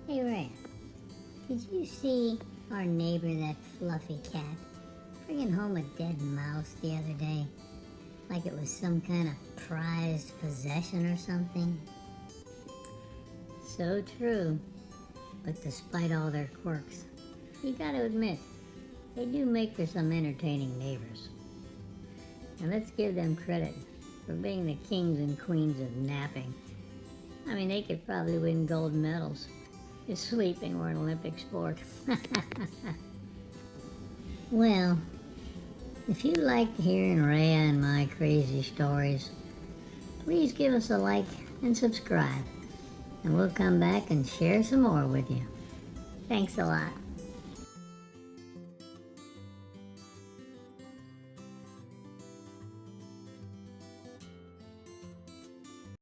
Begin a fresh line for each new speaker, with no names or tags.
Hey Ray, did you see our neighbor, that fluffy cat, bringing home a dead mouse the other day? Like it was some kind of prized possession or something? So true. But despite all their quirks, you gotta admit, they do make for some entertaining neighbors. And let's give them credit for being the kings and queens of napping. I mean, they could probably win gold medals if sleeping were an Olympic sport. Well, if you like hearing Rhea and my crazy stories, please give us a like and subscribe, and we'll come back and share some more with you. Thanks a lot.